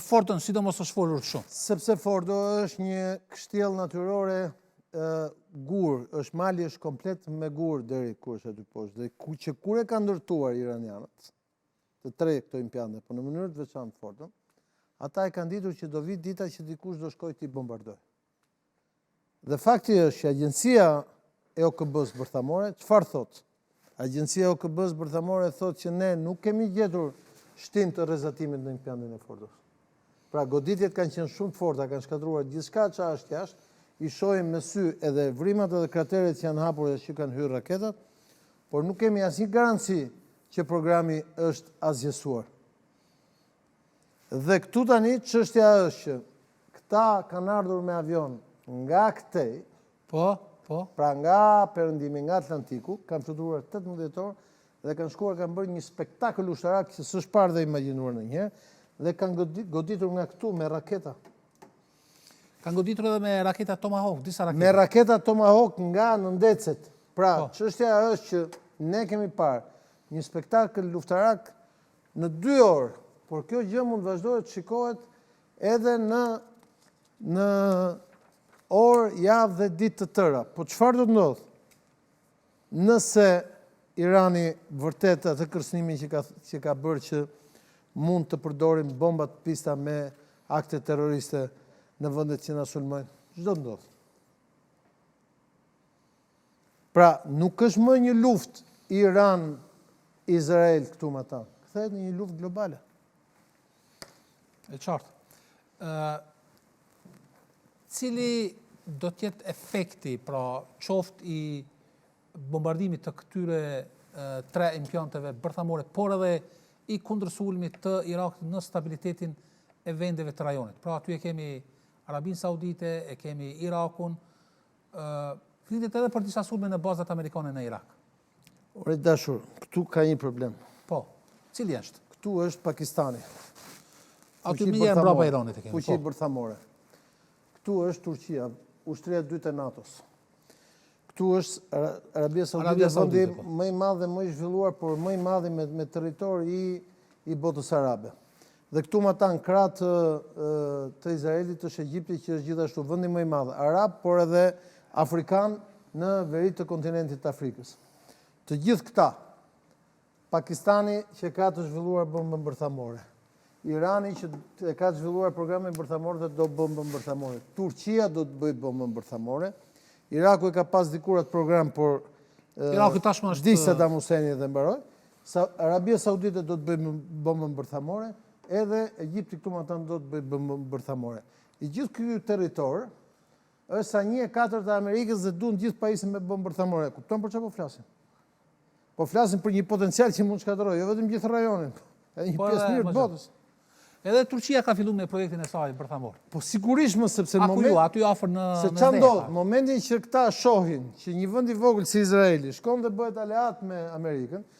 Fordën, sidomos është folur shumë? Sepse Fordo është një kështjell natyrore gur, është mali është komplet me gur deri kur është aty poshtë. Dhe që kur e kanë ndërtuar iranianët, të tre këto impiante, po në mënyrë të veçantë Fordën, ata e kanë ditur që do vit dita që dikush do shkojë t'i bombardoj. Dhe fakti është që Agjencia e OKB-s bërthamore, çfarë thotë? Agjencia e OKB-s bërthamore thotë që ne nuk kemi gjetur shtim të rrezatimit në impiantin e Fordës. Pra goditjet kanë qenë shumë forta, kanë shkatruar gjithçka që është jashtë, i shohim me sy edhe vrimat edhe krateret që janë hapur dhe që kanë hyrë raketat, por nuk kemi asnjë garanci që programi është asgjësuar. Dhe këtu tani çështja është që këta kanë ardhur me avion nga këtej, pra nga perëndimi, nga Atlantiku, kanë fluturuar 18 orë dhe kanë shkuar, kanë bërë një spektakël ushtarak që s'është parë dhe imagjinuar ndonjëherë, dhe kanë goditur nga këtu me raketa. Kanë goditur edhe me raketa Tomahawk, disa raketa. Me raketa Tomahawk nga nëndecet. Pra, çështja është që ne kemi parë një spektakël luftarak në 2 orë, por kjo gjë mund vazhdojë të shikohet edhe në orë, javë dhe ditë të tëra. Po çfarë do të ndodhë? Nëse Irani vërtet atë kërcënimin që ka bërë që mund të përdorin bombat pista me akte terroriste në vendet që na sulmojnë, ç'do të ndodhë? Pra, nuk është më një luftë Iran-Izrael këtu me ta. Kthehet në një luftë globale. E qartë. Cili do të jetë efekti, pra qoftë i bombardimit të këtyre 3 impianteve bërthamore, por edhe i kundërsulmit të Irakut në stabilitetin e vendeve të rajonit. Pra aty e kemi Arabinë Saudite, e kemi Irakun, flitet edhe për disa sulme në bazat amerikane në Irak. Ore dashur, këtu ka një problem. Po, cili është? Këtu është Pakistani. Aty më janë brapa Iranit e kemi. Fuqi bërthamore. Këtu është Turqia, ushtria e dytë e NATO-s. Këtu është Arabia Saudite, vendi më i madh dhe më i zhvilluar, por më i madh me territor i botës arabe. Dhe këtu ma ta në kratë të Izraelit është Egjipti, që është gjithashtu vendi më i madh arab, por edhe afrikan në veri të kontinentit të Afrikës. Të gjithë këta, Pakistani që ka të zhvilluar bombën bërthamore, Irani që ka të zhvilluar programin bërthamor dhe do bombën bërthamore, Turqia do të bëjë bombën bërthamore, Iraku e ka pas dikur atë program, por di Saddam Husseini dhe mbaroi, Arabia Saudite do të bëjë bombën bërthamore, edhe Egjipti këtu më tanë do të bëjë bombën bërthamore. I gjithë ky territor është sa 1/4 e Amerikës dhe duan gjithë pajisën me bombë bërthamore. Kupton për çfarë po flasim? Po flasim për një potencial që mund shkatërrojë, jo vetëm gjithë rajonin, edhe një pjesë mirë të botës. Edhe Turqia ka filluar me projektin e saj bërthamor. Po sigurisht më, sepse aty afër në se çfarë ndodh, momentin që këta shohin që një vend i vogël si Izraeli shkon dhe bëhet aleat me Amerikën,